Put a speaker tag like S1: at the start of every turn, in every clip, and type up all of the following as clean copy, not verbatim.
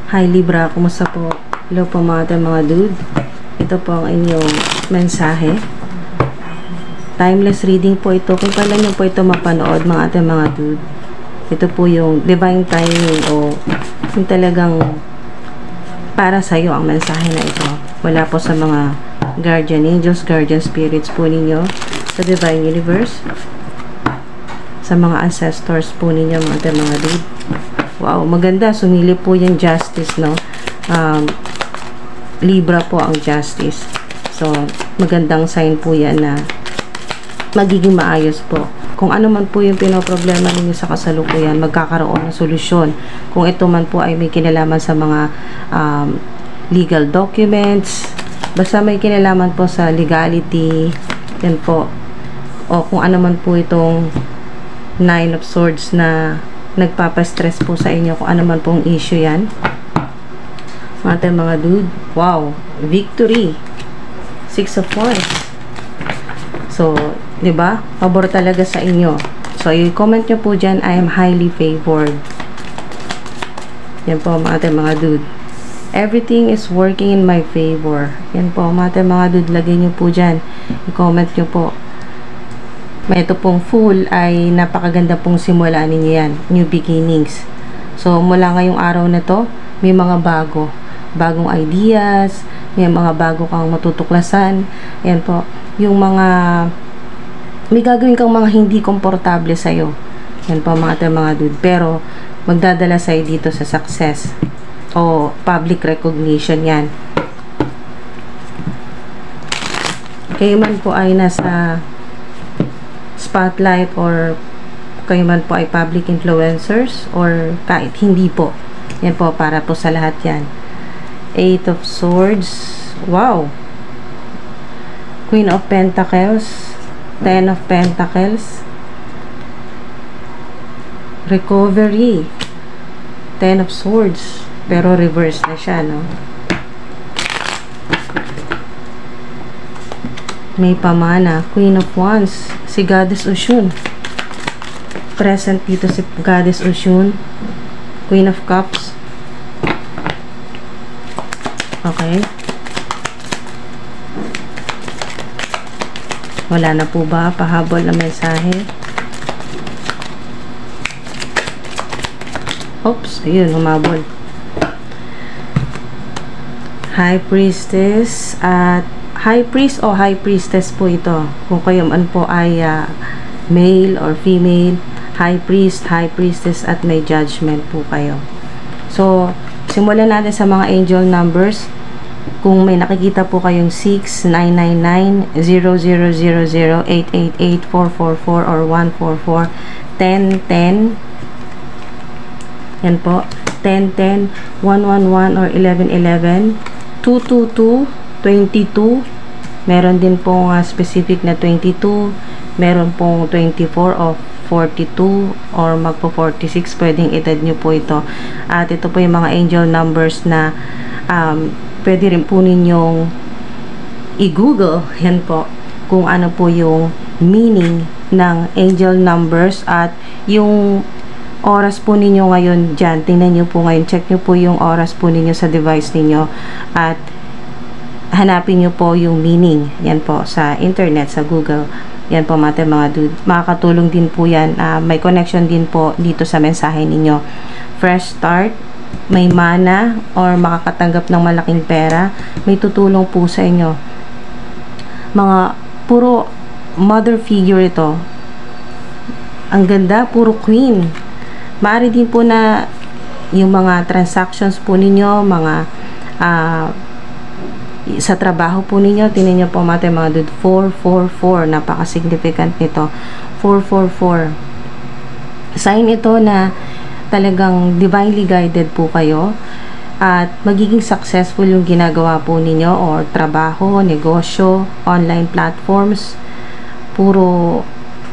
S1: Hi Libra, kumusta po? Hello po mga dude. Ito po ang inyong mensahe. Timeless reading po ito. Kung kailan nyo po ito mapanood mga dude. Ito po yung divine timing o yung talagang para sa'yo ang mensahe na ito. Wala po sa mga guardian angels, guardian spirits po ninyo, sa divine universe, sa mga ancestors po ninyo mga dude. Wow, maganda. Sumilip po yung justice, no? Libra po ang justice. So, magandang sign po yan na magiging maayos po. Kung ano man po yung pinoproblema ninyo sa kasalukuyan, magkakaroon ng solusyon. Kung ito man po ay may kinalaman sa mga legal documents, basta may kinalaman po sa legality, yan po. O kung ano man po itong Nine of Swords na nagpapastress po sa inyo, kung ano man pong issue yan. Mga dude, wow, victory. Six of Wands. So, diba? Pabor talaga sa inyo. So, i-comment nyo po dyan, I am highly favored. Yan po mga dude. Everything is working in my favor. Yan po mga dude, lagay nyo po dyan. I-comment nyo po. Ito pong Fool ay napakaganda pong simula ninyo yan. New beginnings. So, mula ngayong araw na to, may mga bagong ideas, may mga bago kang matutuklasan. Yan po. Yung mga may gagawin kang mga hindi komportable sa'yo. Yan po mga dude. Pero, magdadala sa'yo dito sa success o public recognition yan. Kayo man po ay nasa spotlight or kayo man po ay public influencers or kahit hindi po. Yan po, para po sa lahat yan. Eight of Swords. Wow. Queen of Pentacles. Ten of Pentacles. Recovery. Ten of Swords. Pero reverse na siya, no? May pamana. Queen of Wands. Si Goddess Oshun. Present dito si Goddess Oshun. Queen of Cups. Okay. Wala na po ba pahabol na mensahe? Oops. Ayun, humabol. High Priestess at High Priest o High Priestess po ito. Kung kayo man po ay male or female, High Priest, High Priestess at may judgment po kayo. So, simulan natin sa mga angel numbers. Kung may nakikita po kayong 6, 999, 0000, 888, 444 or 144, 1010. Yan po. 1010, 111 or 1111, 222, 22. Meron din pong specific na 22, meron pong 24 o 42 or magpo 46, pwedeng edad nyo po ito. At ito po yung mga angel numbers na pwede rin po ninyong i-google, yan po, kung ano po yung meaning ng angel numbers at yung oras po ninyo ngayon dyan. Tingnan nyo po ngayon, check nyo po yung oras po ninyo sa device ninyo at hanapin nyo po yung meaning. Yan po, sa internet, sa Google. Yan po mga dude. Makakatulong din po yan. May connection din po dito sa mensahe ninyo. Fresh start, may mana, or makakatanggap ng malaking pera. May tutulong po sa inyo. Mga puro mother figure ito. Ang ganda, puro queen. Maaari din po na yung mga transactions po ninyo, mga sa trabaho po ninyo, tinan nyo po mga dude, 444, napaka-significant nito. 444. Sign ito na talagang divinely guided po kayo at magiging successful yung ginagawa po ninyo or trabaho, negosyo, online platforms. Puro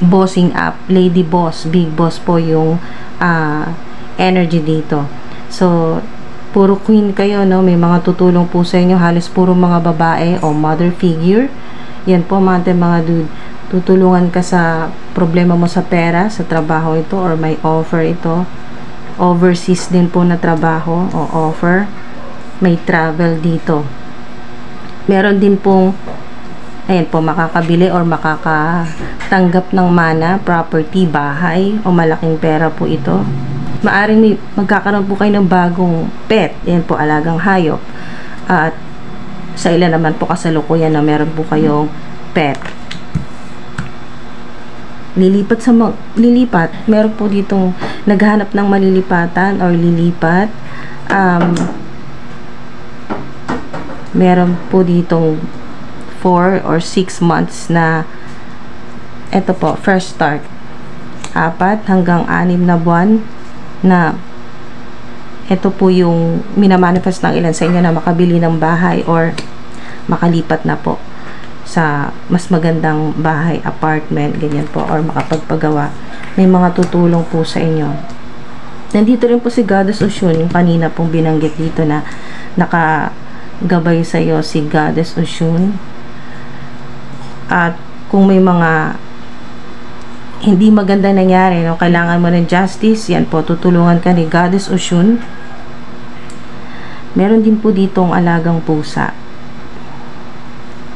S1: bossing up, lady boss, big boss po yung energy dito. So, puro queen kayo, no? May mga tutulong po sa inyo. Halos puro mga babae o mother figure. Yan po mga dude. Tutulungan ka sa problema mo sa pera, sa trabaho ito, or may offer ito. overseas din po na trabaho o offer. May travel dito. Meron din pong, ayan po, makakabili or makakatanggap ng mana, property, bahay, o malaking pera po ito. Maaring magkakaroon po kayo ng bagong pet. Ayan po, alagang hayop. At sa ilan naman po kasalukuyan na meron po kayong pet. Lilipat, meron po ditong naghahanap ng malilipatan or lilipat. Meron po ditong 4 or 6 months na, eto po, fresh start. 4 hanggang 6 na buwan na ito po yung minamanifest ng ilan sa inyo na makabili ng bahay or makalipat na po sa mas magandang bahay, apartment, ganyan po, or makapagpagawa. May mga tutulong po sa inyo. Nandito rin po si Goddess Oshun, yung kanina pong binanggit dito na nakagabay sa iyo si Goddess Oshun. At kung may mga hindi maganda nangyari, no, kailangan mo ng justice, yan po, tutulungan ka ni Goddess Oshun. Meron din po ditong alagang pusa.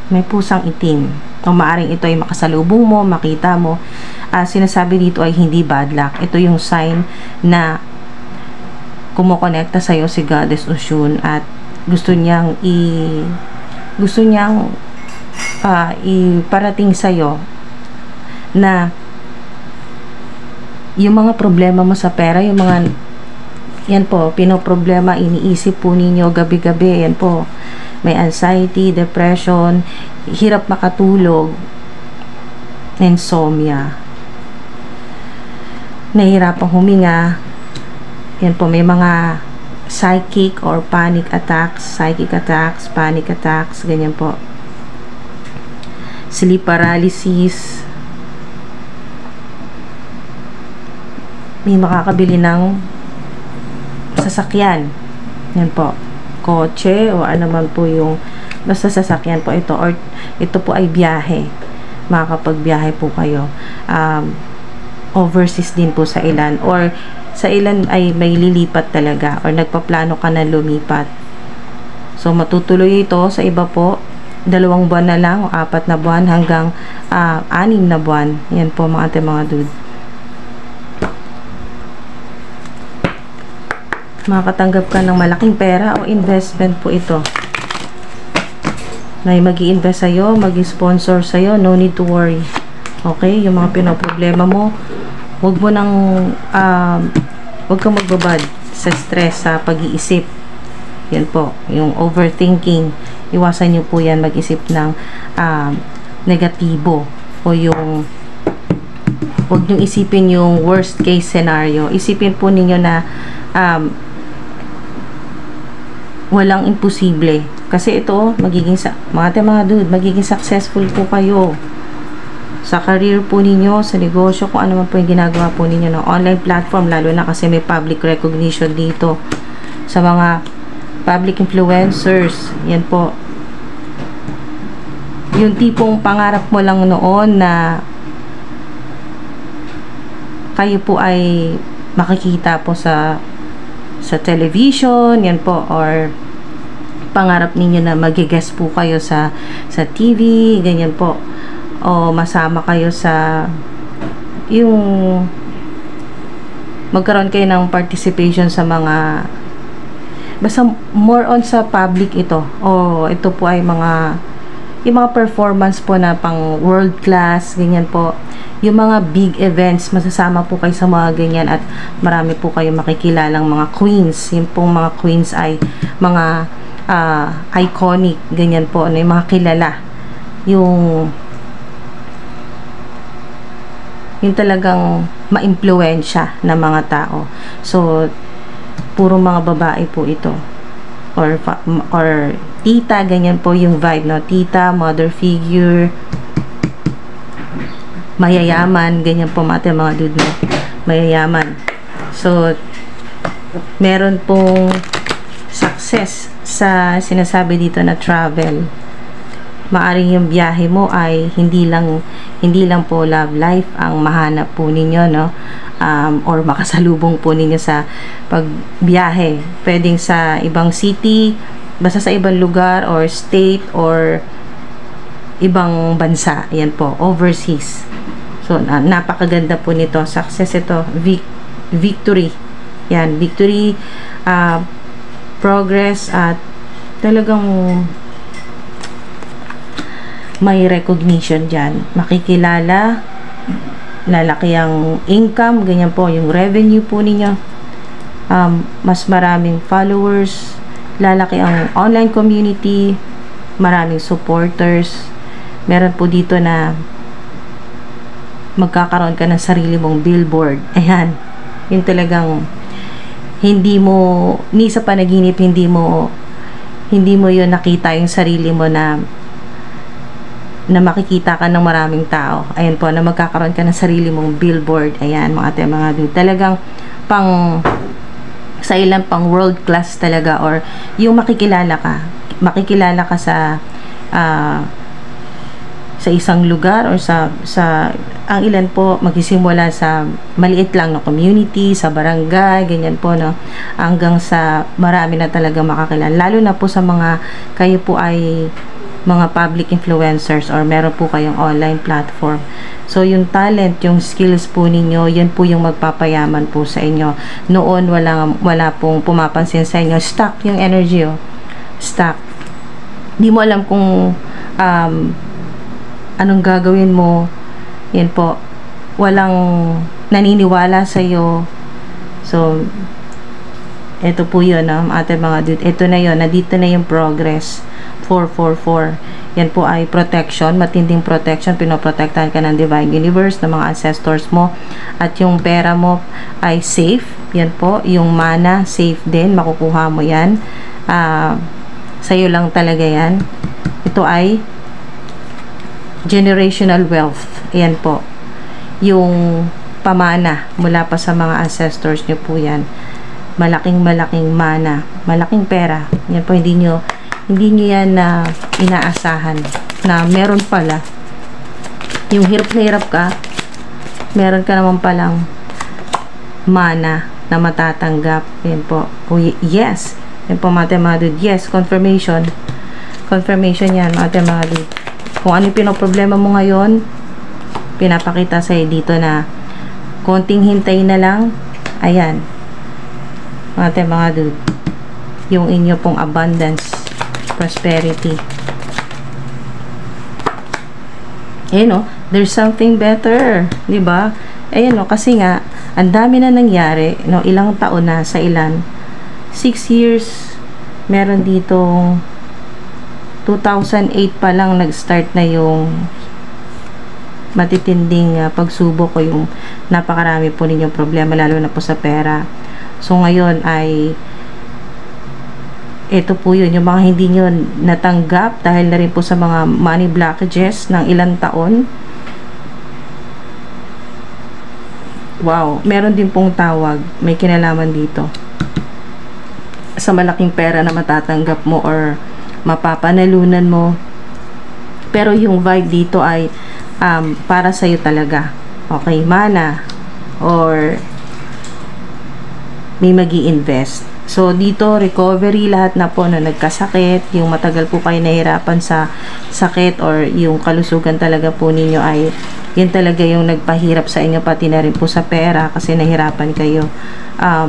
S1: May pusang itim. Kung maaring ito ay makasalubong mo, makita mo, sinasabi dito ay hindi bad luck. Ito yung sign na kumukonekta sa'yo si Goddess Oshun at gusto niyang iparating sa'yo na yung mga problema mo sa pera, yung mga yan po, pinoproblema, iniisip po ninyo gabi-gabi, yan po, may anxiety, depression, hirap makatulog, insomnia, nahihirapang huminga, yan po, may mga psychic or panic attacks, panic attacks, ganyan po, sleep paralysis, may makakabili ng sasakyan, yan po, kotse o ano man po yung basta sasakyan po ito, or ito po ay biyahe, makakapagbiyahe po kayo overseas din po sa ilan, or sa ilan ay may lilipat talaga or nagpaplano ka na lumipat. So matutuloy ito. Sa iba po 2 buwan na lang o 4 na buwan hanggang 6 na buwan. Yan po mga ate, mga dude. Makakatanggap ka ng malaking pera o investment po ito. May mag-i-invest sa'yo, mag-i-sponsor sa'yo, no need to worry. Okay? Yung mga pinoproblema mo, huwag kang magbabad sa stress, sa pag-iisip. Yan po, yung overthinking. Iwasan nyo po yan, mag-isip ng negatibo o yung huwag nyo isipin yung worst case scenario. Isipin po ninyo na walang imposible. Kasi ito, mga dude, magiging successful po kayo sa career po ninyo, sa negosyo, kung ano man po yung ginagawa po ninyo ng online platform, lalo na kasi may public recognition dito. Sa mga public influencers, yan po. Yung tipong pangarap mo lang noon na kayo po ay makikita po sa television, yan po, or pangarap ninyo na mag-guest po kayo sa TV, ganyan po, o masama kayo sa yung magkaroon kayo ng participation sa mga basta more on sa public ito, o ito po ay yung mga performance po na pang world class, ganyan po, yung mga big events, masasama po kayo sa mga ganyan at marami po kayo makikilalang mga queens. Yung pong mga queens ay mga iconic, ganyan po, yung mga kilala, yung talagang maimpluwensya ng mga tao. So puro mga babae po ito, or tita, ganyan po yung vibe, no? Tita, mother figure, mayayaman, ganyan po mga dude, no? Mayayaman. So meron pong success sa sinasabi dito na travel. maaring yung biyahe mo ay hindi lang po love life ang mahanap po ninyo, no? Or makasalubong po ninyo sa pagbiyahe. Pwedeng sa ibang city, basta sa ibang lugar or state or ibang bansa. Yan po, overseas. So, napakaganda po nito. Success ito. Victory. Yan, victory, progress, at talagang may recognition dyan. Makikilala, lalaki ang income, ganyan po, yung revenue po ninyo. Mas maraming followers, lalaki ang online community, maraming supporters. Meron po dito na magkakaroon ka ng sarili mong billboard. Ayan, yung talagang hindi mo, ni sa panaginip, hindi mo yun nakita yung sarili mo na makikita ka ng maraming tao. Ayan po, na magkakaroon ka ng sarili mong billboard. Ayan, mga dude. Talagang sa ilang pang world class talaga, or yung makikilala ka sa isang lugar, or sa ang ilan po magsisimula sa maliit lang na community, sa barangay, ganyan po, no, hanggang sa marami na talaga makakilala, lalo na po sa mga kayo po ay mga public influencers or meron po kayong online platform. So, yung talent, yung skills po ninyo, yan po yung magpapayaman po sa inyo. Noon, wala pong pumapansin sa inyo. Stuck yung energy, oh. Stuck. Di mo alam kung anong gagawin mo. Yan po. Walang naniniwala sa iyo. So, ito po yun, ating mga dude. Ito na yun. Nandito na yung progress. 444. Yan po ay protection, matinding protection. Pinoprotektahan ka ng Divine Universe, ng mga ancestors mo. At yung pera mo ay safe. Yan po. Yung mana, safe din. Makukuha mo yan. Sa'yo lang talaga yan. Ito ay generational wealth. Yan po. Yung pamana mula pa sa mga ancestors nyo po yan. Malaking mana. Malaking pera. Yan po, hindi nyo yan na inaasahan na meron pala. Yung hirap na hirap ka, meron ka naman palang mana na matatanggap. Yan po. Yes. Yan po, mga dude. Yes, confirmation. Confirmation yan, mga dude. Kung ano yung pinoproblema mo ngayon, pinapakita sa'yo dito na konting hintay na lang. Ayan. Mga dude. Yung inyo pong abundance, prosperity. Ayan, no? There's something better, di ba? Ayan, no? Kasi nga ang dami na nangyari, no? Ilang taon na sa ilan, 6 years. Meron dito 2008 pa lang nag-start na yung matitinding pagsubok, o yung napakarami po ninyong problema, lalo na po sa pera. So ngayon ay ito po yun, yung mga hindi nyo natanggap dahil na rin po sa mga money blockages ng ilang taon. Wow, meron din pong tawag, may kinalaman dito sa malaking pera na matatanggap mo or mapapanalunan mo. Pero yung vibe dito ay para sa'yo talaga. Okay, mana or may magi-invest. So, dito, recovery, lahat na po na nagkasakit, yung matagal po kayo nahirapan sa sakit or yung kalusugan talaga po ninyo ay, yun talaga yung nagpahirap sa inyo, pati na rin po sa pera kasi nahirapan kayo.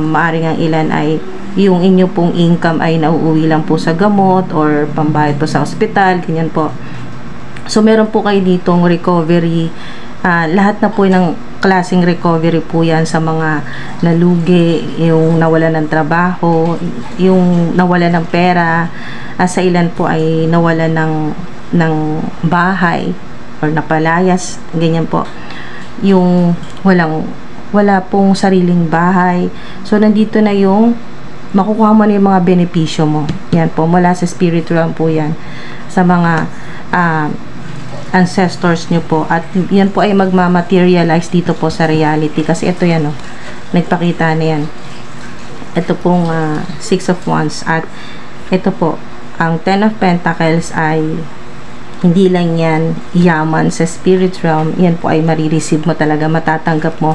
S1: Maaring ang ilan ay yung inyo pong income ay nauuwi lang po sa gamot or pambayad po sa ospital, ganyan po. So, meron po kayo ditong recovery. Lahat na po ng klaseng recovery po yan sa mga nalugi, yung nawala ng trabaho, yung nawala ng pera, sa ilan po ay nawala ng bahay or napalayas, ganyan po. Yung wala pong sariling bahay. So, nandito na yung makukuha mo na yung mga benepisyo mo. Yan po, mula sa spiritual po yan. Sa mga ancestors nyo po, at yan po ay magmamaterialize dito po sa reality, kasi ito yan, oh, nagpakita na yan. Ito pong 6 of Wands, at ito po ang 10 of Pentacles ay hindi lang yan yaman sa spirit realm, yan po ay marireceive mo talaga, matatanggap mo.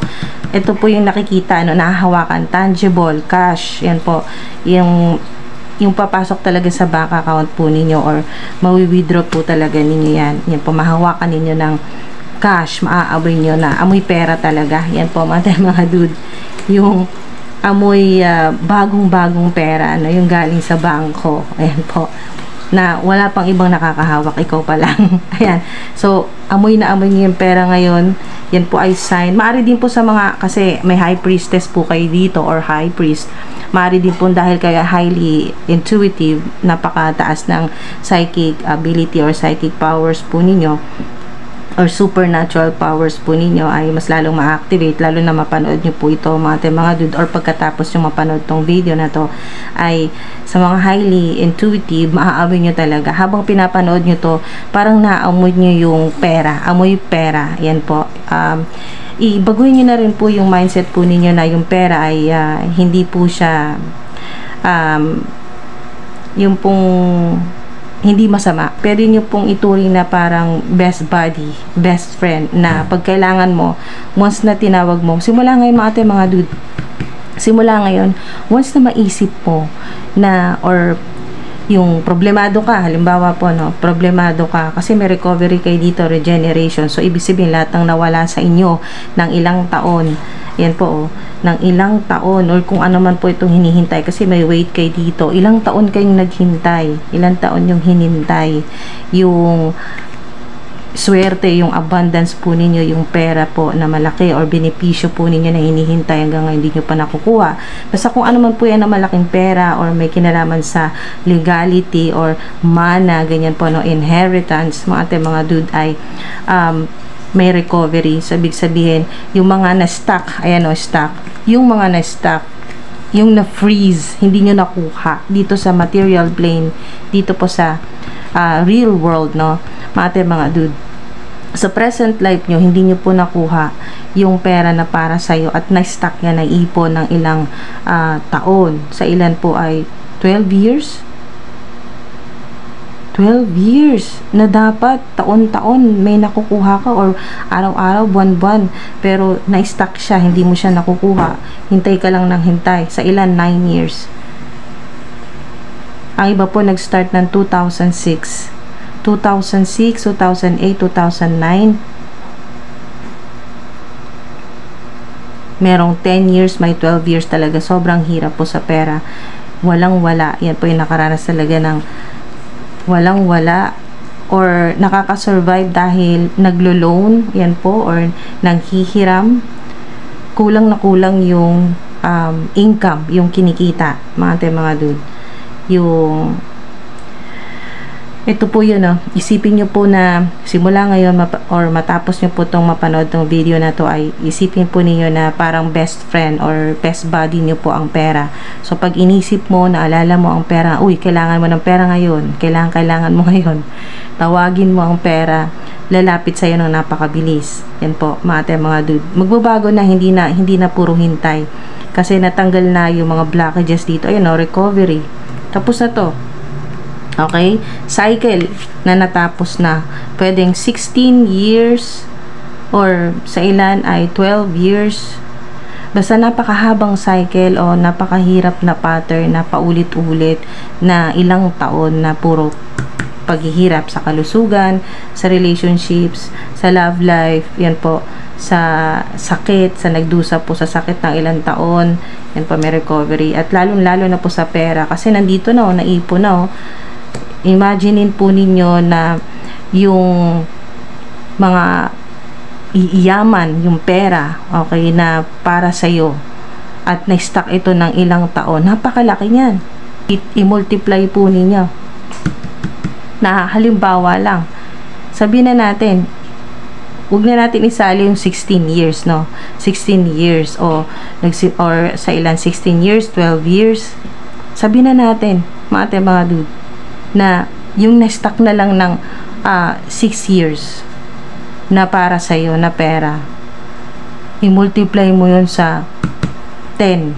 S1: Ito po yung nakikita, ano, nahahawakan, tangible, cash, yan po, yung papasok talaga sa bank account po ninyo or mawi-withdraw po talaga ninyo yan. Yan po, mahawakan ninyo ng cash, maaamoy nyo na, amoy pera talaga. Yan po, mga dude, yung amoy bagong-bagong pera, ano, yung galing sa bangko. Ayan po, na wala pang ibang nakakahawak, ikaw pa lang. Ayan, so amoy na amoy niyo yung pera ngayon. Yan po ay sign. Maari din po sa mga, kasi may high priestess po kayo dito or high priest, maari din po dahil kayo highly intuitive, napakataas ng psychic ability or psychic powers po ninyo or supernatural powers po ninyo, ay mas lalong ma-activate, lalo na mapanood nyo po ito mga dude, or pagkatapos yung mapanood tong video na to, ay sa mga highly intuitive, maaamoy nyo talaga habang pinapanood nyo to, parang naamoy nyo yung pera, amoy pera. Yan po, ibaguhin nyo na rin po yung mindset po ninyo na yung pera ay hindi po siya yung pong hindi masama. Pwede nyo pong ituring na parang best buddy, best friend, na pag kailangan mo, once na tinawag mo, simula ngayon mga dude, simula ngayon, once na maisip mo na, or yung problemado ka, halimbawa po, no, problemado ka, kasi may recovery kayo dito, regeneration, so ibig sabihin lahat ng nawala sa inyo ng ilang taon, yan po, ng ilang taon, or kung ano man po itong hinihintay, kasi may wait kayo dito, ilang taon kayong naghintay, ilang taon yung hinintay, yung swerte, yung abundance po ninyo, yung pera po na malaki or benepisyo po ninyo na hinihintay hanggang ngayon hindi nyo pa nakukuha. Basta kung ano man po yan na malaking pera or may kinalaman sa legality or mana, ganyan po, no, inheritance, mga dude, ay may recovery. So, ibig sabihin, yung mga na-stuck, ayan o, stuck, yung mga na-stuck, yung na-freeze, hindi nyo nakuha dito sa material plane, dito po sa real world, no, mga dude, sa present life nyo, hindi nyo po nakuha yung pera na para sa'yo at na-stuck yan, na-ipon ng ilang taon. Sa ilan po ay 12 years? 12 years na dapat taon-taon may nakukuha ka, or araw-araw, buwan-buwan, pero na-stuck siya, hindi mo siya nakukuha. Hintay ka lang ng hintay. Sa ilan, 9 years. Ang iba po nag-start ng 2006, 2008, 2009. Merong 10 years, may 12 years talaga. Sobrang hirap po sa pera. Walang-wala. Yan po yung nakaranas talaga ng walang-wala or nakaka-survive dahil naglo-loan, yan po, or nanghihiram. Kulang na kulang yung income, yung kinikita, mga dude. Yung ito po yun, no? Isipin nyo po na simula ngayon or matapos nyo po itong mapanood tong video na to, ay isipin po ninyo na parang best friend or best buddy nyo po ang pera. So pag inisip mo, naalala mo ang pera, uy, kailangan mo ng pera ngayon, kailangan mo ngayon, tawagin mo ang pera, lalapit sa'yo ng napakabilis. Yan po, mga dude. Magbabago na, hindi na puro hintay. Kasi natanggal na yung mga blockages dito. Ayun, no, recovery. Tapos na to. Okay? Cycle na natapos na. Pwedeng 16 years or sa ilan ay 12 years. Basta napakahabang cycle o napakahirap na pattern na paulit-ulit na ilang taon na puro paghihirap sa kalusugan, sa relationships, sa love life, yan po, sa sakit, sa nagdusa po sa sakit ng ilang taon, yan po, may recovery. At lalong-lalo na po sa pera, kasi nandito na, naipon na, imaginein po ninyo na yung mga iyaman, yung pera, okay, na para sa'yo, at na-stack ito ng ilang taon, napakalaki niyan. I-multiply po ninyo. Na halimbawa lang, sabihin na natin, huwag na natin isali yung 16 years, no? 16 years, or sa ilan, 16 years, 12 years. Sabihin na natin, mga dude, na yung na-stack na lang ng 6 years na para sa'yo na pera, i-multiply mo yun sa 10.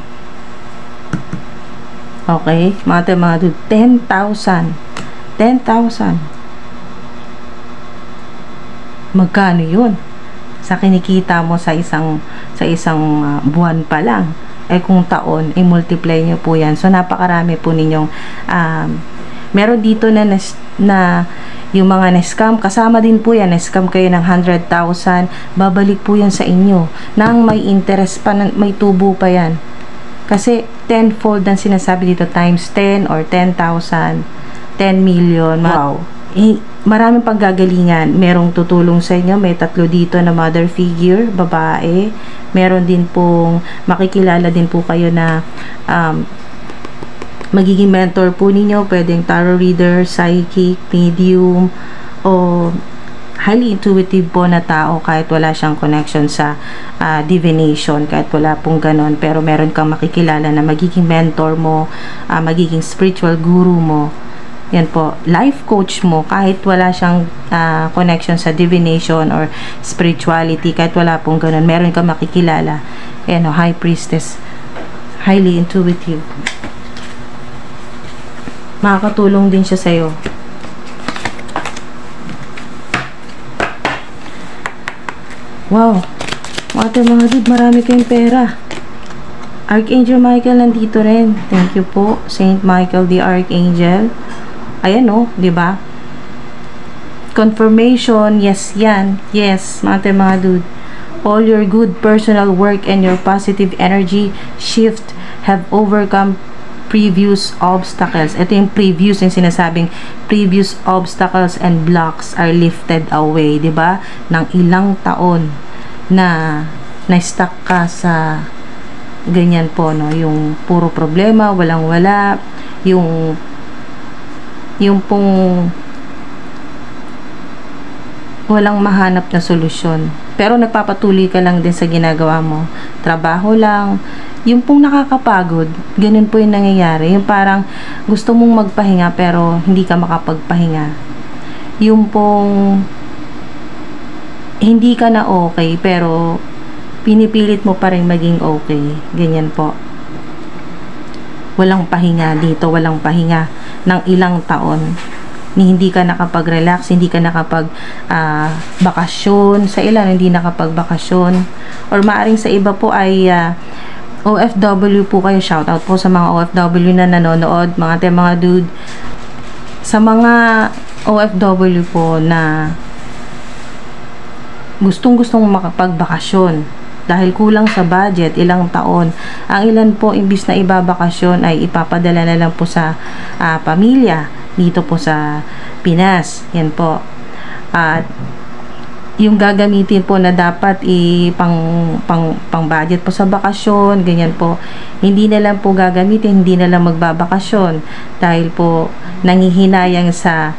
S1: Okay? Mga dude, 10,000. magkano yun sa kinikita mo sa isang buwan pa lang. Kung taon, multiply nyo po yan. So napakarami po ninyong meron dito na yung mga na-scam, kasama din po yan, na-scam kayo ng 100,000, babalik po yan sa inyo nang may interest pa, may tubo pa yan. Kasi tenfold ang sinasabi dito, times 10 or 10,000, 10 million. Wow. Maraming paggagalingan. Merong tutulong sa inyo. May 3 dito na mother figure, babae. Meron din pong makikilala din po kayo na magiging mentor po ninyo. Pwedeng tarot reader, psychic, medium, o highly intuitive po na tao kahit wala siyang connection sa divination, kahit wala pong ganon, pero meron kang makikilala na magiging mentor mo, magiging spiritual guru mo. Yan po, life coach mo, kahit wala siyang connection sa divination or spirituality, kahit wala pong ganon, meron kang makikilala. Yan o, high priestess, highly intuitive. Makakatulong din siya sa'yo. Wow, mga dude, marami kayong pera. Archangel Michael nandito rin. Thank you po, Saint Michael the Archangel. Ayan o, diba? Confirmation, yes yan. Yes, mga dude. All your good personal work and your positive energy shift have overcome previous obstacles. Ito yung previous, yung sinasabing previous obstacles and blocks are lifted away, diba? Nang ilang taon na na-stuck ka sa ganyan po, no? Yung puro problema, walang-wala, yung pong walang mahanap na solusyon. Pero nagpapatuloy ka lang din sa ginagawa mo. Trabaho lang. Yung pong nakakapagod, ganun po yung nangyayari. Yung parang gusto mong magpahinga pero hindi ka makapagpahinga. Yung pong hindi ka na okay pero pinipilit mo pa rin maging okay. Ganyan po. Walang pahinga dito, walang pahinga ng ilang taon. Hindi ka nakapag-relax, hindi ka nakapag-bakasyon. Sa ilan, hindi nakapag-bakasyon. Or maaring sa iba po ay OFW po kayo. Shout out po sa mga OFW na nanonood, mga dude. Sa mga OFW po na gustong-gustong makapagbakasyon dahil kulang sa budget, ilang taon. Ang ilan po, imbis na ibabakasyon, ay ipapadala na lang po sa pamilya dito po sa Pinas. Yan po. At yung gagamitin po na dapat pang budget po sa bakasyon, ganyan po, hindi na lang po gagamitin, hindi na lang magbabakasyon dahil po nangihinayang sa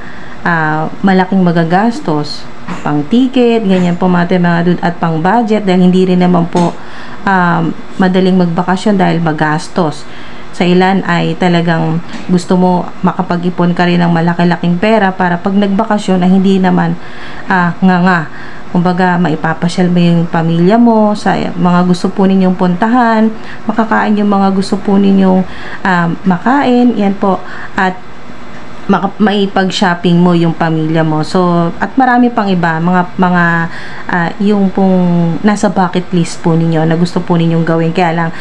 S1: malaking magagastos, pang ticket, ganyan po mga dude, at pang budget dahil hindi rin naman po madaling magbakasyon dahil magastos. Sa ilan ay talagang gusto mo makapag-ipon ka rin ng malaki-laking pera para pag nagbakasyon ay hindi naman kumbaga maipapasyal mo yung pamilya mo sa mga gusto po ninyong puntahan, makakain yung mga gusto po ninyong makain, yan po, at maipag-shopping mo yung pamilya mo. So, at marami pang iba, mga yung pong nasa bucket list po ninyo na gusto po ninyong gawin, kaya lang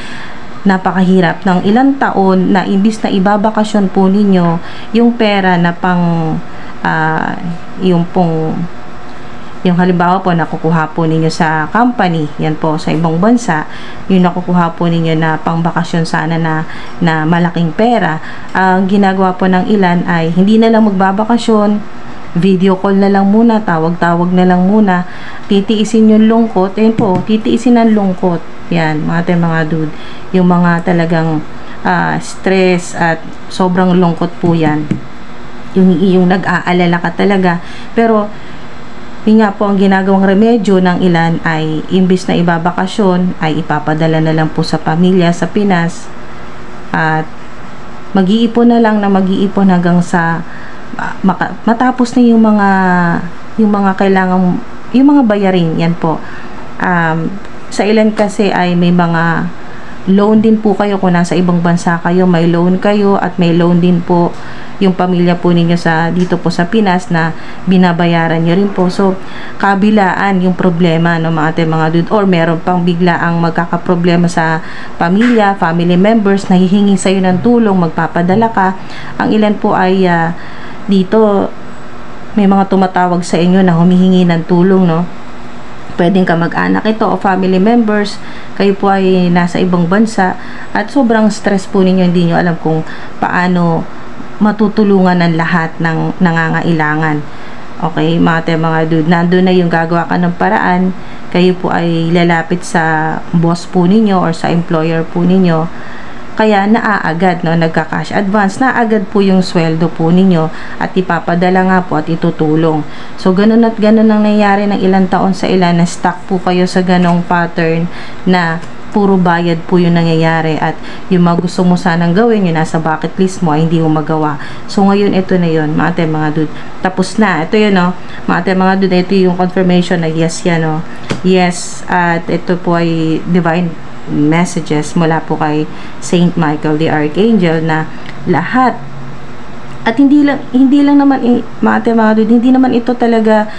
S1: napakahirap ng ilang taon na imbis na ibabakasyon po ninyo yung pera na pang yung halimbawa po nakukuha po ninyo sa company, yan po sa ibang bansa, yung nakukuha po ninyo na pang bakasyon sana na malaking pera, ang ginagawa po ng ilan ay hindi na lang magbabakasyon, video call na lang muna, tawag-tawag na lang muna, titiisin yung lungkot, ayun po, titiisin ang lungkot. Yan, mga dude, yung mga talagang stress at sobrang lungkot po yan, yung nag-aalala ka talaga. Pero yun nga po, ang ginagawang remedyo ng ilan ay imbis na ibabakasyon ay ipapadala na lang po sa pamilya sa Pinas at mag-iipon na lang na mag-iipon hanggang sa matapos na yung mga kailangan, yung mga bayarin. Yan po. Sa ilan kasi ay may mga loan din po kayo kung nasa ibang bansa kayo, may loan kayo, at may loan din po yung pamilya po ninyo sa dito po sa Pinas na binabayaran nyo rin po. So, kabilaan yung problema, no, mga ate, mga dude, or meron pang bigla ang magkakaproblema sa pamilya, family members, nahihingi sa'yo ng tulong, magpapadala ka. Ang ilan po ay dito, may mga tumatawag sa inyo na humihingi ng tulong, no? Pwedeng kamag-anak ito o family members, kayo po ay nasa ibang bansa at sobrang stress po ninyo, hindi nyo alam kung paano matutulungan ng lahat ng nangangailangan. Okay, mga dude, nandun na yung gagawa ka ng paraan, kayo po ay lalapit sa boss po ninyo or sa employer po ninyo, kaya naaagad, no, nagka-cash advance, naaagad po yung sweldo po ninyo at ipapadala nga po at itutulong. So, ganun at ganun ang nangyayari ng ilang taon sa ilan, na stuck po kayo sa ganong pattern na puro bayad po yung nangyayari at yung mga gusto mo sanang gawin, yung nasa bucket list mo ay hindi mo magawa. So, ngayon, ito na yun, mga ate, mga dude. Tapos na. Ito yun, no? Mga ate, mga dude, ito yung confirmation na yes yan, no? Yes, at ito po ay divine messages mula po kay Saint Michael the Archangel na lahat, at hindi lang naman mga ate, mga dude, hindi naman ito talaga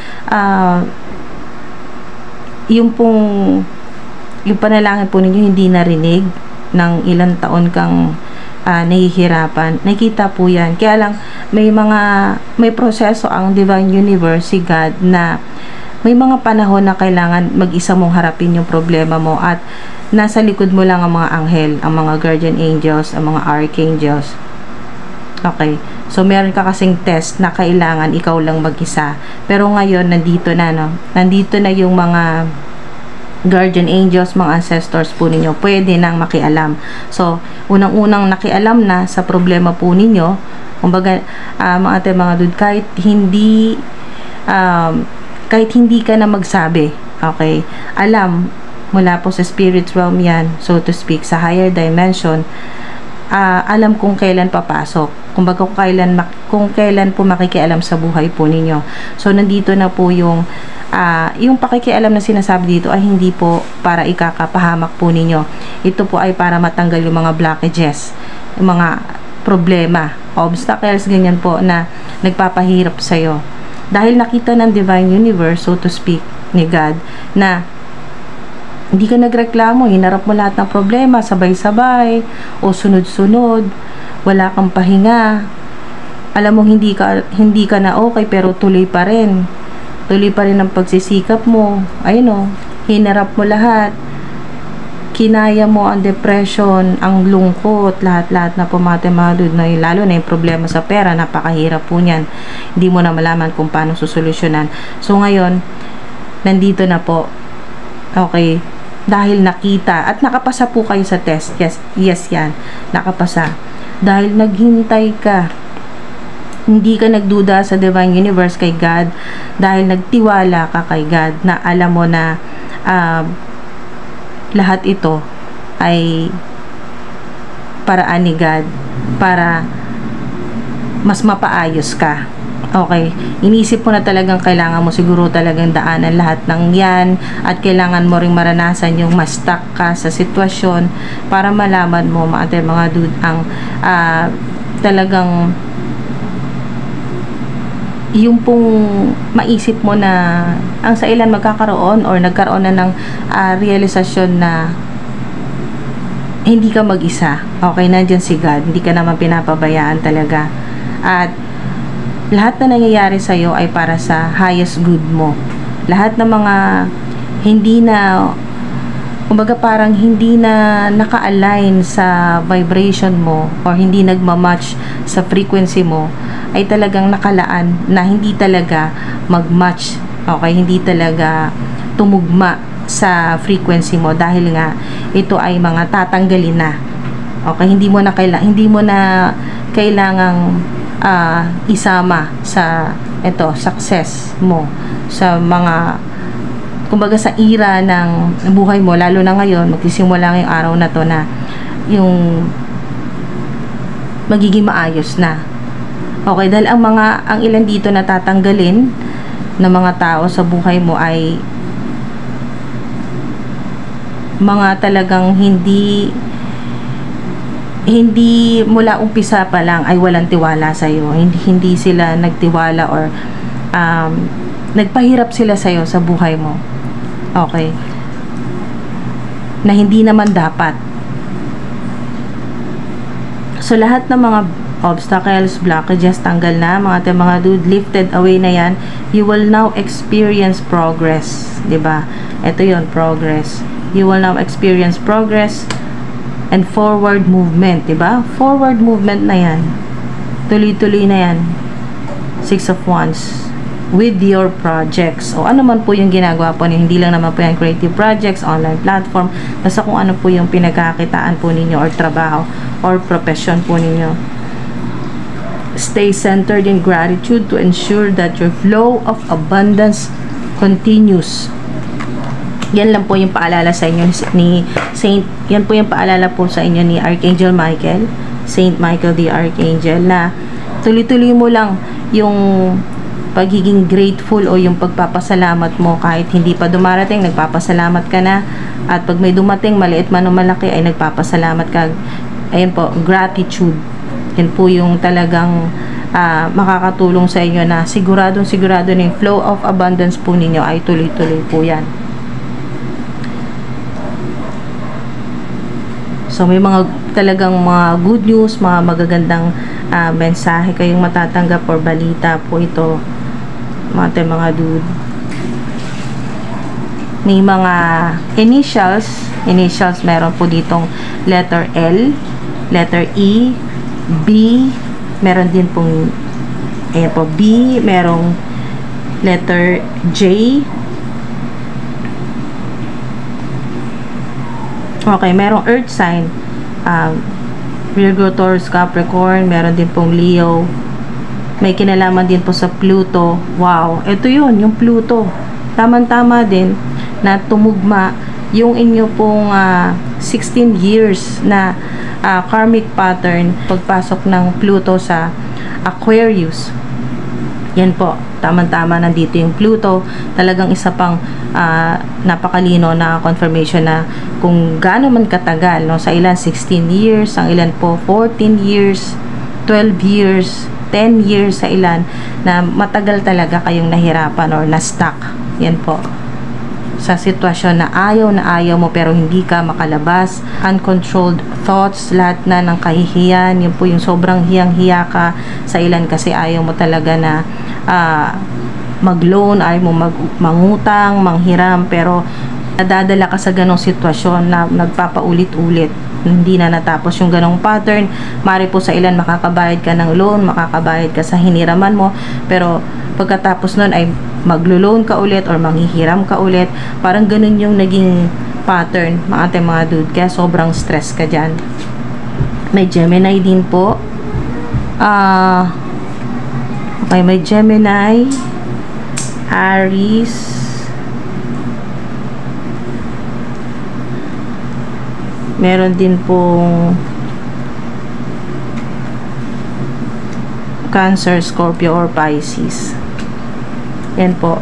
S1: yung panalangin po ninyo hindi narinig ng ilang taon kang nahihirapan. Nakikita po yan, kaya lang may proseso ang Divine Universe, si God, na may mga panahon na kailangan mag-isa mong harapin yung problema mo at nasa likod mo lang ang mga anghel, ang mga guardian angels, ang mga archangels. Okay. So, meron ka kasing test na kailangan ikaw lang mag-isa. Pero ngayon, nandito na, no? Nandito na yung mga guardian angels, mga ancestors po ninyo. Pwede nang makialam. So, unang-unang nakialam na sa problema po ninyo. Kumbaga, mga ate, mga dude, kahit hindi ka na magsabi, okay, alam mula po sa spirit realm yan, so to speak, sa higher dimension, alam kung kailan papasok, kumbaga kung kailan po makikialam sa buhay po ninyo. So, nandito na po yung pakikialam na sinasabi dito ay hindi po para ikakapahamak po ninyo. Ito po ay para matanggal yung mga blockages, yung mga problema, obstacles, ganyan po na nagpapahirap sa'yo. Dahil nakita ng Divine Universe, so to speak, ni God, na hindi ka nagreklamo, hinarap mo lahat ng problema, sabay-sabay, o sunod-sunod, wala kang pahinga, alam mo hindi ka na okay, pero tuloy pa rin ang pagsisikap mo, ayun o, hinarap mo lahat, kinaya mo ang depression, ang lungkot, lahat-lahat na pumate, mga dude, na lalo na yung problema sa pera, napakahirap po niyan, hindi mo na malaman kung paano susolusyonan. So ngayon, nandito na po, okay, dahil nakita at nakapasa po kayo sa test. Yes yan, nakapasa. Dahil naghintay ka, hindi ka nagduda sa Divine Universe, kay God, dahil nagtiwala ka kay God na alam mo na lahat ito ay paraan ni God para mas mapaayos ka. Okay, inisip mo na talagang kailangan mo siguro talagang daanan lahat ng yan at kailangan mo ring maranasan yung ma-stuck ka sa sitwasyon para malaman mo, mga dude, ang talagang yung pong maisip mo na ang sa ilan magkakaroon or nagkaroon na ng realisasyon na hindi ka mag-isa. Okay, nandyan si God, hindi ka naman pinapabayaan talaga, at lahat na nangyayari sa iyo ay para sa highest good mo. Lahat ng mga hindi na, kumbaga parang hindi na naka-align sa vibration mo or hindi nagmamatch sa frequency mo, ay talagang nakalaan na hindi talaga mag-match. Okay, hindi talaga tumugma sa frequency mo dahil nga ito ay mga tatanggalin na. Okay, hindi mo na kailangang isama sa success mo, sa mga, kumbaga sa era ng buhay mo, lalo na ngayon, magsisimula ngayong araw na to na yung magiging maayos na. Okay, dahil ang ilan dito na tatanggalin ng mga tao sa buhay mo ay mga talagang hindi hindi mula umpisa pa lang ay walang tiwala sa iyo. Hindi sila nagtiwala or nagpahirap sila sa iyo sa buhay mo. Okay? Na hindi naman dapat. So lahat ng mga obstacles, blockages, tanggal na, mga dude, lifted away na yan. You will now experience progress. 'Di ba? Ito 'yon, progress. You will now experience progress and forward movement, 'di ba? Forward movement na 'yan. Tuloy-tuloy na 'yan. 6 of Wands with your projects. O ano man po yung ginagawa po niyo, hindi lang naman po yung creative projects, online platform, basta kung ano po yung pinagkakitaan po ninyo or trabaho or profession po ninyo. Stay centered in gratitude to ensure that your flow of abundance continues. Yan lang po yung paalala sa inyo ni Saint, yan po yung paalala po sa inyo ni Archangel Michael, Saint Michael the Archangel, na tuloy-tuloy mo lang yung pagiging grateful o yung pagpapasalamat mo kahit hindi pa dumarating, nagpapasalamat ka na, at pag may dumating, maliit man o malaki, ay nagpapasalamat ka. Ayan po, gratitude. Yan po yung talagang makakatulong sa inyo na sigurado na yung flow of abundance po ninyo ay tuloy-tuloy po yan. So, may mga talagang mga good news, mga magagandang mensahe kayong matatanggap or balita po ito, mga dude. May mga initials, meron po ditong letter L, letter E, B, meron din pong ayan po, B, merong letter J. Okay, merong earth sign, Virgo, Taurus, Capricorn, meron din pong Leo. May kinalaman din po sa Pluto. Wow, ito yun, yung Pluto. Tama-tama din na tumugma yung inyo pong 16 years na karmic pattern pagpasok ng Pluto sa Aquarius. Yan po, tama-tama nandito yung Pluto. Talagang isa pang napakalino na confirmation na kung gaano man katagal, no? Sa ilan 16 years, ang ilan po 14 years, 12 years, 10 years sa ilan, na matagal talaga kayong nahirapan or na-stuck. Yan po, sa sitwasyon na ayaw mo pero hindi ka makalabas, uncontrolled thoughts, lahat na ng kahihiyan, yun po yung sobrang hiyang-hiya ka sa ilan kasi ayaw mo talaga na mag-loan, ayaw mo mangutang, manghiram, pero nadadala ka sa ganong sitwasyon na nagpapaulit-ulit, hindi na natapos yung ganong pattern. Mari po sa ilan makakabayad ka ng loan, makakabayad ka sa hiniraman mo, pero pagkatapos nun ay maglo-loan ka ulit or manghihiram ka ulit. Parang ganun yung naging pattern, mga dude, kaya sobrang stress ka dyan. May Gemini din po. Okay, may Gemini, Aries, meron din pong Cancer, Scorpio, or Pisces. Yan po.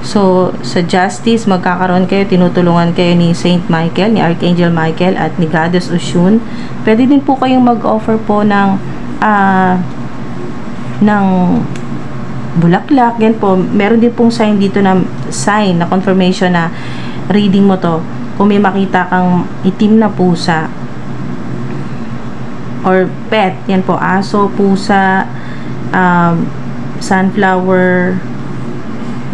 S1: So, sa justice, magkakaroon kayo, tinutulungan kayo ni Saint Michael, ni Archangel Michael, at ni Goddess Oshun. Pwede din po kayong mag-offer po ng bulaklak. Yan po. Meron din pong sign dito na sign, na confirmation na reading mo to. Kung may makita kang itim na pusa or pet, yan po, aso, pusa, sunflower,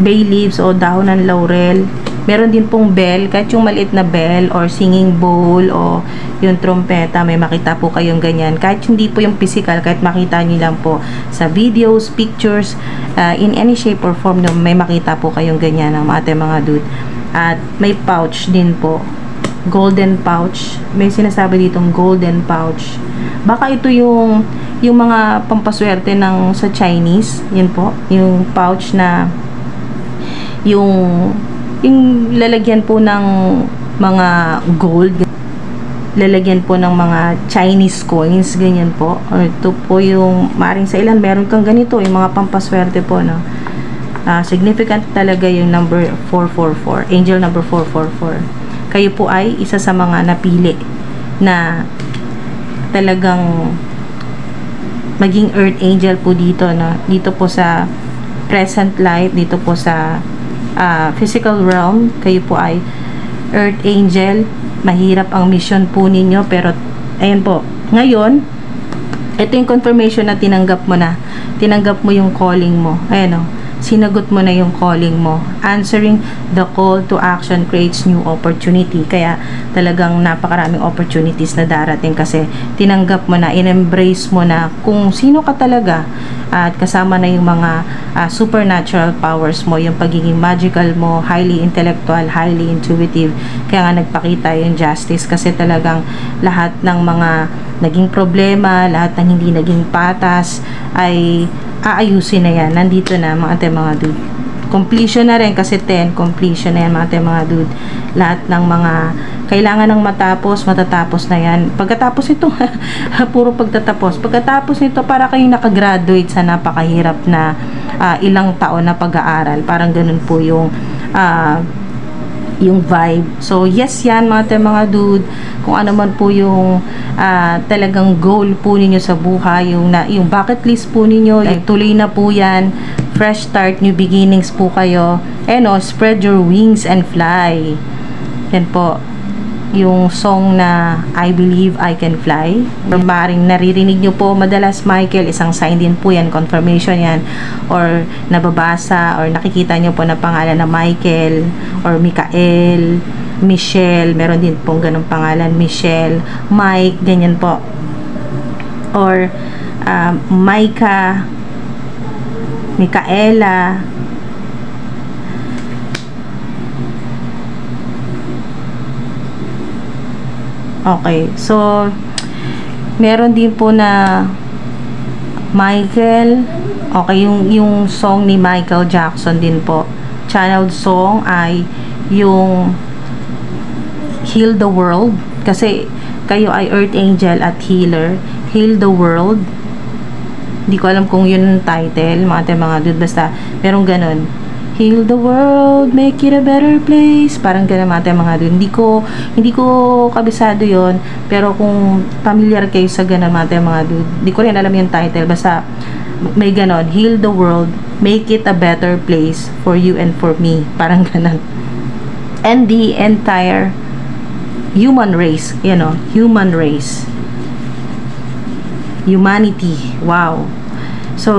S1: bay leaves o dahon ng laurel. Meron din pong bell, kahit yung maliit na bell or singing bowl o yung trompeta, may makita po kayong ganyan. Kahit hindi po yung physical, kahit makita nyo lang po sa videos, pictures, in any shape or form, no, may makita po kayong ganyan ng mga dude. At may pouch din po, golden pouch. May sinasabi ditong golden pouch. Baka ito yung mga pampaswerte ng sa Chinese. Yan po, yung pouch na yung lalagyan po ng mga gold, lalagyan po ng mga Chinese coins, ganyan po. Or ito po yung maring sa ilan meron kang ganito, yung mga pampaswerte po, no. Significant talaga yung number 444, angel number 444. Kayo po ay isa sa mga napili na talagang maging earth angel po dito, no? Dito po sa present life, dito po sa physical realm, kayo po ay earth angel. Mahirap ang mission po ninyo, pero ayan po, ngayon ito yung confirmation na tinanggap mo na. Tinanggap mo yung calling mo. Ayan o, sinagot mo na yung calling mo. Answering the call to action creates new opportunity. Kaya talagang napakaraming opportunities na darating kasi tinanggap mo na, in-embrace mo na kung sino ka talaga, at kasama na yung mga supernatural powers mo, yung pagiging magical mo, highly intellectual, highly intuitive. Kaya nga nagpakita yung justice kasi talagang lahat ng mga naging problema, lahat ng hindi naging patas ay aayusin na yan. Nandito na mga dude. Completion na rin kasi 10, completion na yan mga dude. Lahat ng mga kailangan ng matatapos na yan. Pagkatapos ito, puro pagtatapos. Pagkatapos nito, para kayong nakagraduate sa napakahirap na ilang taon na pag-aaral. Parang ganun po yung vibe. So, yes yan mga dude. Kung ano man po yung talagang goal po ninyo sa buhay, yung bucket list po ninyo, tuloy na po yan. Fresh start, new beginnings po kayo. Spread your wings and fly. Yan po yung song na I Believe I Can Fly. Maring naririnig nyo po madalas Michael, isang sign din po yan, confirmation yan, or nababasa or nakikita nyo po na pangalan na Michael or Mikael, Michelle, meron din pong ganong pangalan, Michelle, Mike, ganyan po, or Micah, Micaela. Okay, so meron din po na Michael. Okay, yung song ni Michael Jackson din po, channeled song, ay yung Heal the World, kasi kayo ay earth angel at healer. Heal the World, hindi ko alam kung yun yung title mga dude, basta merong ganun, heal the world, make it a better place, parang ganun mga dude. Hindi ko kabisado yon, pero kung familiar kayo sa ganun mga dude, hindi ko rin alam yung title, basta may ganon, heal the world, make it a better place for you and for me, parang ganun. And the entire human race, human race, humanity. Wow. So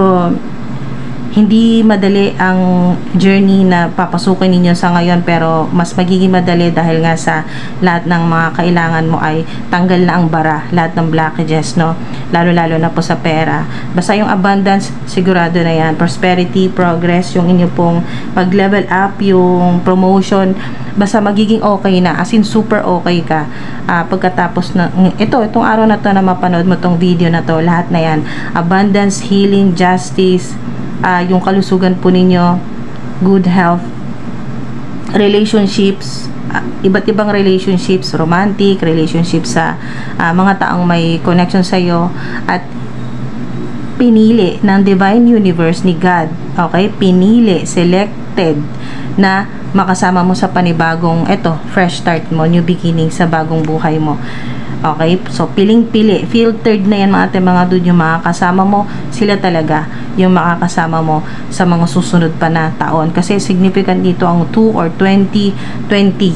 S1: hindi madali ang journey na papasukin ninyo sa ngayon, pero mas magiging madali dahil nga sa lahat ng mga kailangan mo ay tanggal na ang bara, lahat ng blockages, no? Lalo na po sa pera. Basta yung abundance, sigurado na yan. Prosperity, progress, yung inyo pong pag-level up, yung promotion, basta magiging okay na, as in super okay ka. Pagkatapos na itong araw na to na mapanood mo tong video na to, lahat na yan, abundance, healing, justice, yung kalusugan po ninyo, good health, relationships, iba't ibang relationships, romantic, relationships sa mga taong may connection sa iyo, at pinili ng divine universe ni God, okay, pinili, selected na makasama mo sa panibagong fresh start mo, new beginning sa bagong buhay mo. Okay, so piling-pili, filtered na yan mga dude, yung makakasama mo, sila talaga yung makakasama mo sa mga susunod pa na taon, kasi significant dito ang 2 or 20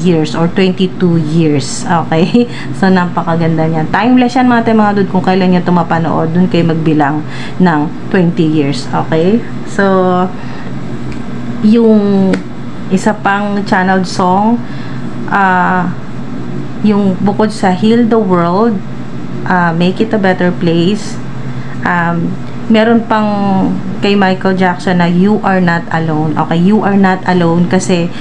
S1: years or 22 years. Okay, so napakaganda niyan, timeless yan mga dude. Kung kailan nyo ito mapanood, dun kayo magbilang ng 20 years. Okay, so yung isa pang channeled song, yung bukod sa Heal the World, Make It a Better Place, meron pang kay Michael Jackson na You Are Not Alone. Okay, You Are Not Alone, kasi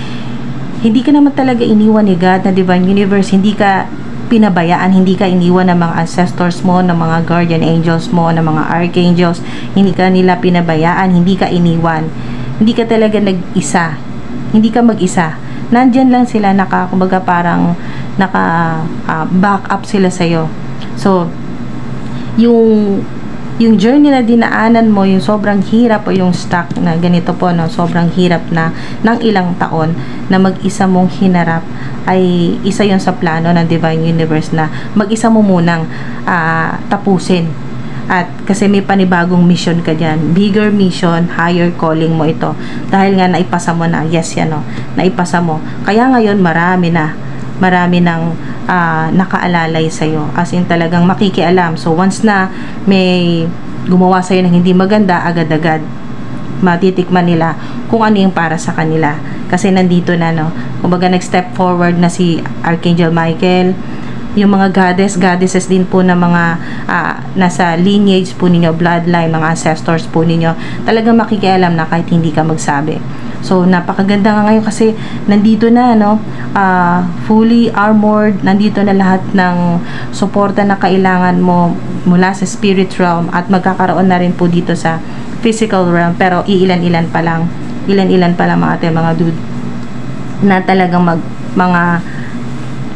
S1: hindi ka naman talaga iniwan ni God na divine universe, hindi ka pinabayaan, hindi ka iniwan ng mga ancestors mo, ng mga guardian angels mo, ng mga archangels, hindi ka nila pinabayaan, hindi ka iniwan, hindi ka talaga nag-isa, hindi ka mag-isa, nandyan lang sila, kumbaga parang back up sila sa'yo. So yung yung journey na dinaanan mo, yung sobrang hirap o yung stuck na ganito po, no, sobrang hirap na ng ilang taon na mag-isa mong hinarap, ay isa yon sa plano ng Divine Universe na mag-isa mo munang tapusin. At kasi may panibagong mission ka dyan, bigger mission, higher calling mo ito, dahil nga naipasa mo na, yes yan, no, naipasa mo, kaya ngayon marami ng nakaalalay sa'yo, as in talagang makikialam. So once na may gumawa sa'yo ng hindi maganda, agad-agad matitikman nila kung ano yung para sa kanila, kasi nandito na, no, kumbaga nag-step forward na si Archangel Michael, yung mga goddesses din po na mga nasa lineage po ninyo, bloodline, mga ancestors po ninyo, talagang makikialam na kahit hindi ka magsabi. So napakaganda nga ngayon kasi nandito na, no, fully armored, nandito na lahat ng suporta na kailangan mo mula sa spirit realm, at magkakaroon na rin po dito sa physical realm, pero ilan-ilan pa lang mga dude, na talagang mga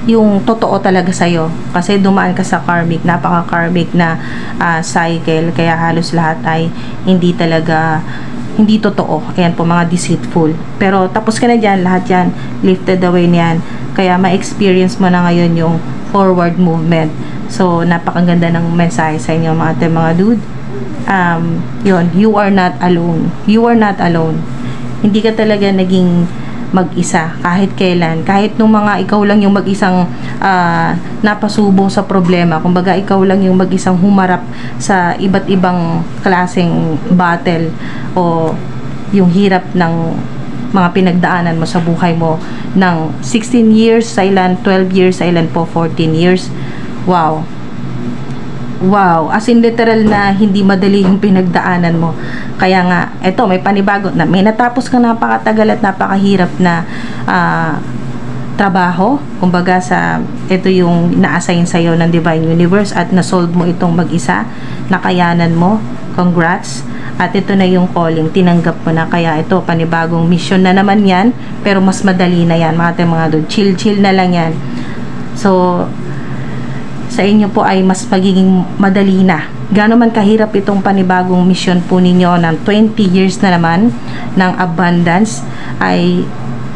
S1: yung totoo talaga sa'yo, kasi dumaan ka sa karmic, napaka-karmic na cycle, kaya halos lahat ay hindi totoo. Ayan po, mga deceitful. Pero tapos ka na dyan, lahat yan, lifted away niyan. Kaya ma-experience mo na ngayon yung forward movement. So, napakaganda ng mensahe sa inyo mga dude. Yun, you are not alone. You are not alone. Hindi ka talaga naging mag-isa kahit kailan, kahit nung mga ikaw lang yung mag-isang napasubo sa problema, kumbaga ikaw lang yung mag-isang humarap sa iba't ibang klaseng battle o yung hirap ng mga pinagdaanan mo sa buhay mo ng 16 years sa ilan, 12 years sa ilan po, 14 years. Wow, as in literal na hindi madali yung pinagdaanan mo. Kaya nga, eto, may panibago na, may natapos ka napakatagal at napakahirap na trabaho. Kumbaga ito yung na-assign sa'yo ng Divine Universe, at na-solve mo itong mag-isa, nakayanan mo, congrats. At ito na yung calling, tinanggap mo na. Kaya ito, panibagong mission na naman yan, pero mas madali na yan, mga doon, chill na lang yan. So sa inyo po ay mas magiging madali na. Gaano man kahirap itong panibagong mission po ninyo ng 20 years na naman ng abundance, ay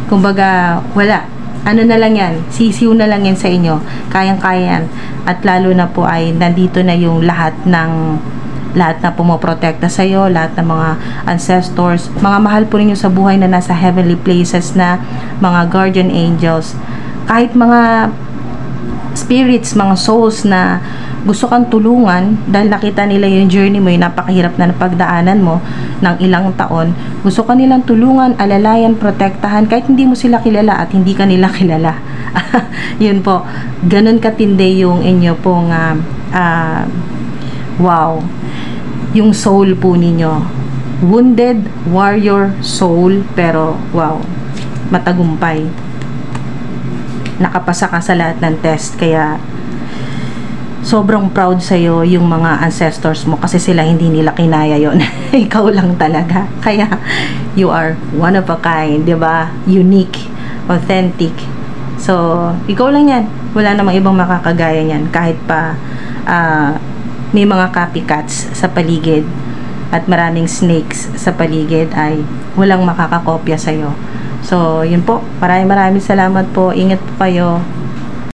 S1: kumbaga wala. Ano na lang yan, sisiw na lang yan sa inyo. Kayang-kaya yan. At lalo na po ay nandito na yung lahat na pumoprotekta sa iyo, lahat ng mga ancestors, mga mahal po ninyo sa buhay na nasa heavenly places na mga guardian angels, kahit mga spirits, mga souls na gusto kang tulungan dahil nakita nila yung journey mo, yung napakahirap na napagdaanan mo ng ilang taon, gusto ka nilang tulungan, alalayan, protektahan kahit hindi mo sila kilala at hindi ka nila kilala. Yun po, ganun katindi yung inyo pong wow, yung soul po ninyo, wounded warrior soul, pero wow, matagumpay, nakapasa ka sa lahat ng test. Kaya sobrang proud sa'yo yung mga ancestors mo, kasi sila hindi nila kinaya yon. Ikaw lang talaga. Kaya you are one of a kind, diba? Unique, authentic. So ikaw lang yan, wala namang ibang makakagaya niyan. Kahit pa may mga copycats sa paligid at maraming snakes sa paligid, ay walang makakakopya sa'yo. So, yun po. Maraming salamat po. Ingat po kayo.